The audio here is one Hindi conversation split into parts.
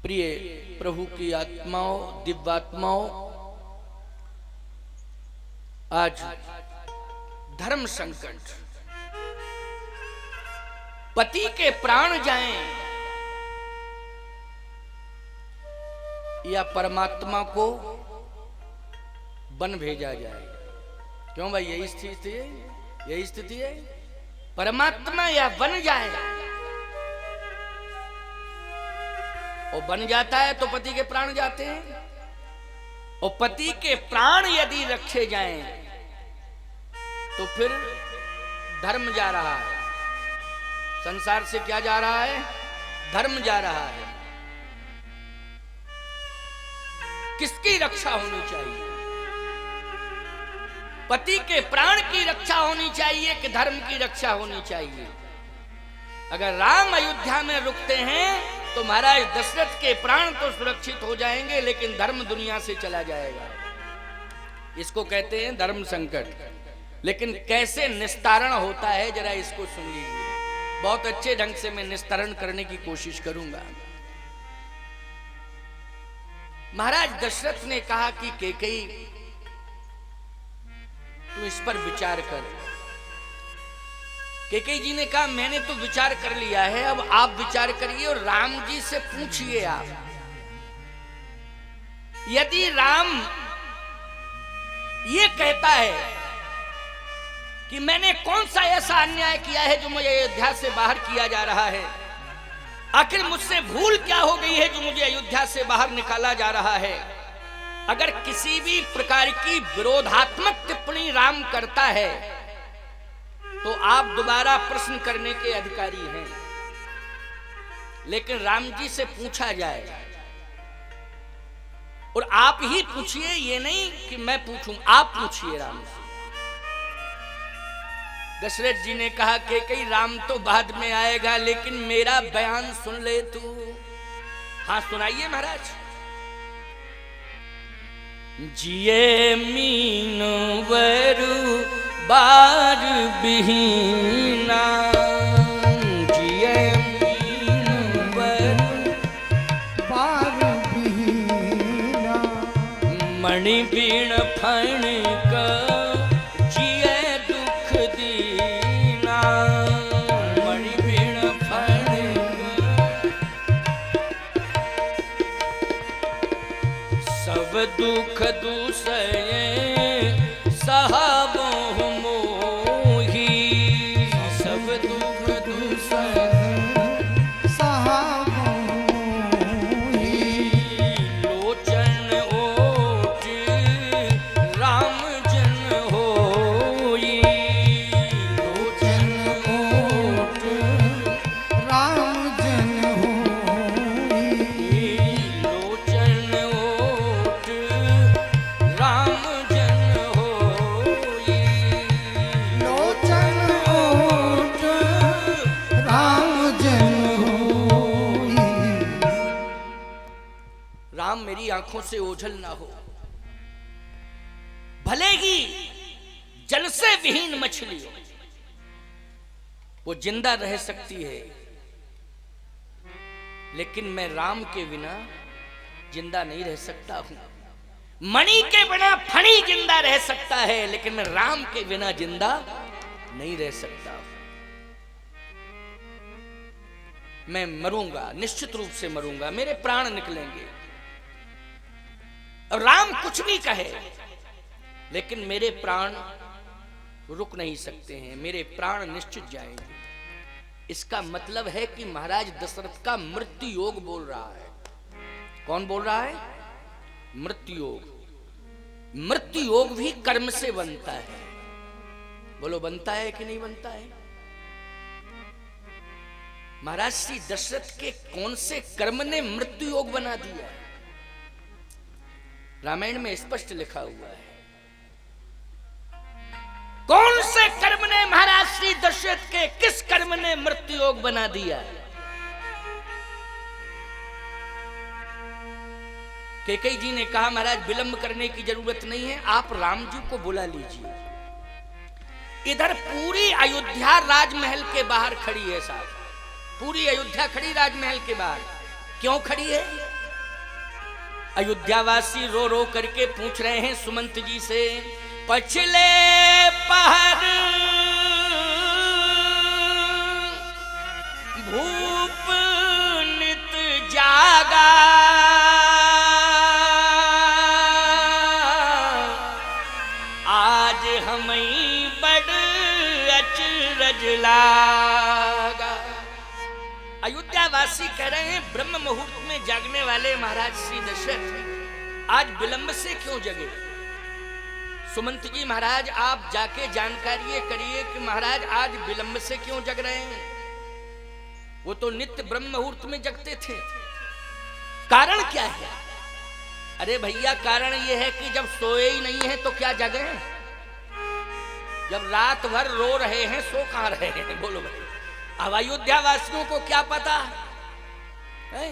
प्रिय प्रभु की आत्माओं, दिव्यात्माओं, आज धर्म संकट, पति के प्राण जाएं या परमात्मा को वन भेजा जाए। क्यों भाई, यही स्थिति है, यही स्थिति है। परमात्मा या वन जाए, और बन जाता है तो पति के प्राण जाते हैं। और पति के प्राण यदि रखे जाएं तो फिर धर्म जा रहा है। संसार से क्या जा रहा है? धर्म जा रहा है। किसकी रक्षा होनी चाहिए? पति के प्राण की रक्षा होनी चाहिए कि धर्म की रक्षा होनी चाहिए? अगर राम अयोध्या में रुकते हैं तो महाराज दशरथ के प्राण तो सुरक्षित हो जाएंगे, लेकिन धर्म दुनिया से चला जाएगा। इसको कहते हैं धर्म संकट। लेकिन कैसे निस्तारण होता है, जरा इसको सुन लीजिए। बहुत अच्छे ढंग से मैं निस्तारण करने की कोशिश करूंगा। महाराज दशरथ ने कहा कि कैकेयी, तू इस पर विचार कर। कैकेयी जी ने कहा, मैंने तो विचार कर लिया है, अब आप विचार करिए और राम जी से पूछिए। आप यदि राम ये कहता है कि मैंने कौन सा ऐसा अन्याय किया है जो मुझे अयोध्या से बाहर किया जा रहा है, आखिर मुझसे भूल क्या हो गई है जो मुझे अयोध्या से बाहर निकाला जा रहा है, अगर किसी भी प्रकार की विरोधात्मक टिप्पणी राम करता है तो आप दोबारा प्रश्न करने के अधिकारी हैं। लेकिन राम जी से पूछा जाए, और आप ही पूछिए, ये नहीं कि मैं पूछूं, आप पूछिए राम से। दशरथ जी ने कहा कि कई राम तो बाद में आएगा, लेकिन मेरा बयान सुन ले तू। हाँ सुनाइए महाराज। जिए मीनू वरु बार बिहीना, जिए मीनू वरु बार बिहीना, मणि बीण फणिक जिए दुख दीना, मणि बीण फणिक सब दुख दूसरे सहाबो मोही, सब दुख दूसरे सहाबो मोही, लोचन ओट राम जन होई, लोचन ओट राम जन होई, लोचन ओट राम जन होई, लोचन ओट राम जन होई। राम मेरी आंखों से ओझल ना हो। भले ही जल से विहीन मछली हो, वो जिंदा रह सकती है, लेकिन मैं राम के बिना जिंदा नहीं रह सकता हूं। मणि के बिना फणी जिंदा रह सकता है, लेकिन मैं राम के बिना जिंदा नहीं रह सकता हूं। मैं मरूंगा, निश्चित रूप से मरूंगा, मेरे प्राण निकलेंगे। और राम कुछ भी कहे, लेकिन मेरे प्राण रुक नहीं सकते हैं, मेरे प्राण निश्चित जाएंगे। इसका मतलब है कि महाराज दशरथ का मृत्यु योग बोल रहा है। कौन बोल रहा है? मृत्यु योग। मृत्यु योग भी कर्म से बनता है। बोलो, बनता है कि नहीं बनता है? महाराज श्री दशरथ के कौन से कर्म ने मृत्यु योग बना दिया? रामायण में स्पष्ट लिखा हुआ है। कौन से कर्म ने महाराज श्री दशरथ के, किस कर्म ने मृत्यु योग बना दिया? कैकेयी जी ने कहा, महाराज विलंब करने की जरूरत नहीं है, आप राम जी को बुला लीजिए। इधर पूरी अयोध्या राजमहल के बाहर खड़ी है साहब, पूरी अयोध्या खड़ी राजमहल के बाहर। क्यों खड़ी है? अयोध्यावासी रो रो करके पूछ रहे हैं सुमंत जी से, पछले पहर भूप नित जागा, आज हमें बड़ अचरज लागा। अयोध्यावासी कह रहे हैं ब्रह्म मुहूर्त में जागने वाले महाराज श्री दशरथ आज विलंब से क्यों जगे। सुमंत जी महाराज आप जाके जानकारी करिए कि महाराज आज विलंब से क्यों जग रहे हैं। वो तो नित्य ब्रह्म मुहूर्त में जगते थे। कारण क्या है? अरे भैया कारण ये है कि जब सोए ही नहीं है तो क्या जगे? जब रात भर रो रहे हैं सो कहां रहे हैं? बोलो भाई। अब अयोध्या वासियों को क्या पता है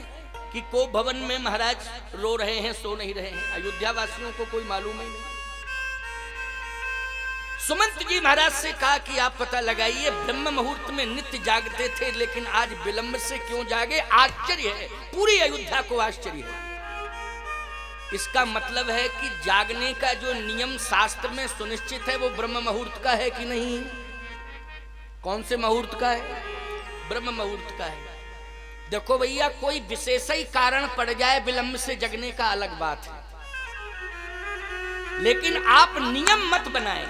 कि को भवन में महाराज रो रहे हैं सो नहीं रहे हैं? अयोध्या वासियों को कोई मालूम ही नहीं। सुमंत जी महाराज से कहा कि आप पता लगाइए, ब्रह्म मुहूर्त में नित्य जागते थे लेकिन आज विलंब से क्यों जागे? आश्चर्य है, पूरी अयोध्या को आश्चर्य है। इसका मतलब है कि जागने का जो नियम शास्त्र में सुनिश्चित है वो ब्रह्म मुहूर्त का है कि नहीं? कौन से मुहूर्त का है? ब्रह्म मुहूर्त का है। देखो भैया, कोई विशेष ही कारण पड़ जाए विलंब से जगने का अलग बात है, लेकिन आप नियम मत बनाएं।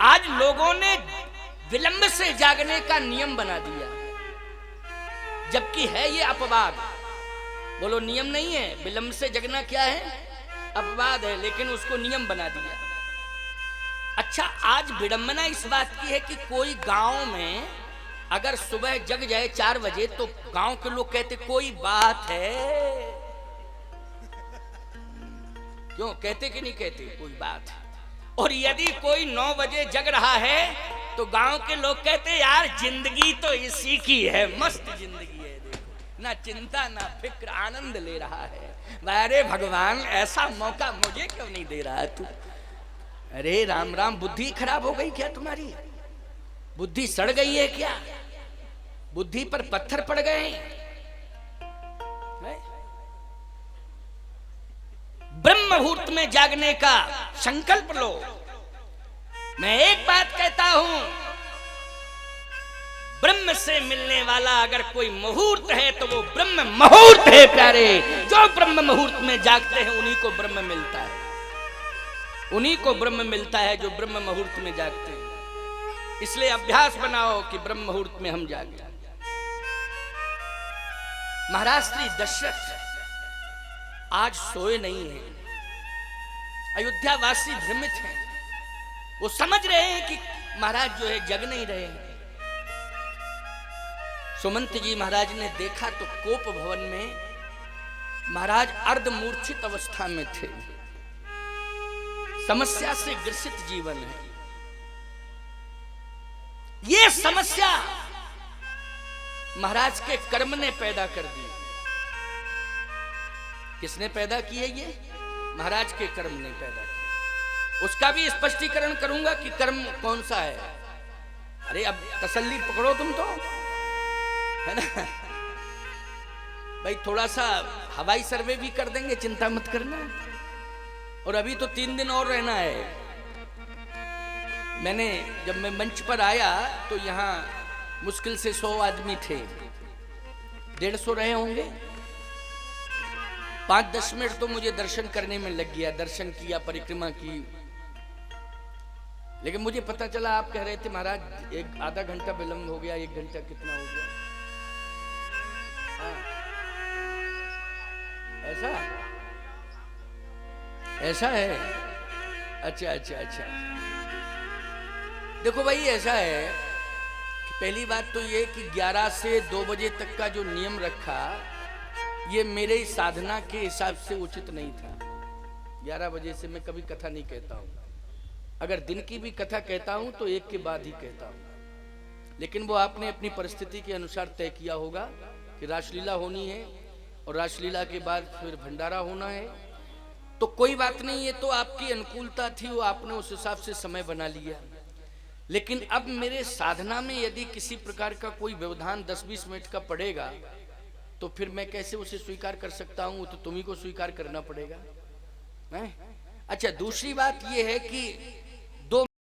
आज लोगों ने विलंब से जागने का नियम बना दिया, जबकि है ये अपवाद। बोलो नियम नहीं है, विलंब से जगना क्या है? अपवाद है, लेकिन उसको नियम बना दिया। अच्छा, आज विडंबना इस बात की है कि कोई गांव में अगर सुबह जग जाए 4 बजे तो गांव के लोग कहते कोई बात है। क्यों कहते कि नहीं कहते? कोई बात है। और यदि कोई 9 बजे जग रहा है तो गांव के लोग कहते यार जिंदगी तो इसी की है, मस्त जिंदगी है, देखो ना चिंता ना फिक्र, आनंद ले रहा है। अरे भगवान ऐसा मौका मुझे क्यों नहीं दे रहा है तू? अरे राम राम, बुद्धि खराब हो गई क्या तुम्हारी? बुद्धि सड़ गई है क्या? बुद्धि पर पत्थर पड़ गए हैं? ब्रह्म मुहूर्त में जागने का संकल्प लो। मैं एक बात कहता हूं, ब्रह्म से मिलने वाला अगर कोई मुहूर्त है तो वो ब्रह्म मुहूर्त है प्यारे। जो ब्रह्म मुहूर्त में जागते हैं उन्हीं को ब्रह्म मिलता है, उन्हीं को ब्रह्म मिलता है जो ब्रह्म मुहूर्त में जागते हैं। इसलिए अभ्यास बनाओ कि ब्रह्म मुहूर्त में हम जागे। महाराज श्री दशरथ आज सोए नहीं हैं। अयोध्या वासी भ्रमित हैं, वो समझ रहे हैं कि महाराज जो है जग नहीं रहे हैं। सुमंत जी महाराज ने देखा तो कोप भवन में महाराज अर्धमूर्छित अवस्था में थे। समस्या से ग्रसित जीवन है। ये समस्या महाराज के कर्म ने पैदा कर दी। किसने पैदा की है? ये महाराज के कर्म ने पैदा की। उसका भी स्पष्टीकरण करूंगा कि कर्म कौन सा है। अरे अब तसल्ली पकड़ो तुम तो, है ना भाई। थोड़ा सा हवाई सर्वे भी कर देंगे, चिंता मत करना। और अभी तो 3 दिन और रहना है। मैंने जब मैं मंच पर आया तो यहाँ मुश्किल से 100 आदमी थे, 150 रहे होंगे। 5-10 मिनट तो मुझे दर्शन करने में लग गया। दर्शन किया, परिक्रमा की, लेकिन मुझे पता चला आप कह रहे थे महाराज एक आधा घंटा विलंब हो गया। 1 घंटा कितना हो गया? ऐसा है? अच्छा अच्छा अच्छा। देखो भाई, ऐसा है कि पहली बात तो ये कि 11 से 2 बजे तक का जो नियम रखा ये मेरे साधना के हिसाब से उचित नहीं था। 11 बजे से मैं कभी कथा नहीं कहता हूँ। अगर दिन की भी कथा कहता हूँ तो 1 के बाद ही कहता हूँ। लेकिन वो आपने अपनी परिस्थिति के अनुसार तय किया होगा कि रासलीला होनी है और रासलीला के बाद फिर भंडारा होना है, तो कोई बात नहीं, ये तो आपकी अनुकूलता थी, वो आपने उस हिसाब से समय बना लिया। लेकिन अब मेरे साधना में यदि किसी प्रकार का कोई व्यवधान 10-20 मिनट का पड़ेगा तो फिर मैं कैसे उसे स्वीकार कर सकता हूं? तो तुम्ही को स्वीकार करना पड़ेगा। हैं? अच्छा, दूसरी बात यह है कि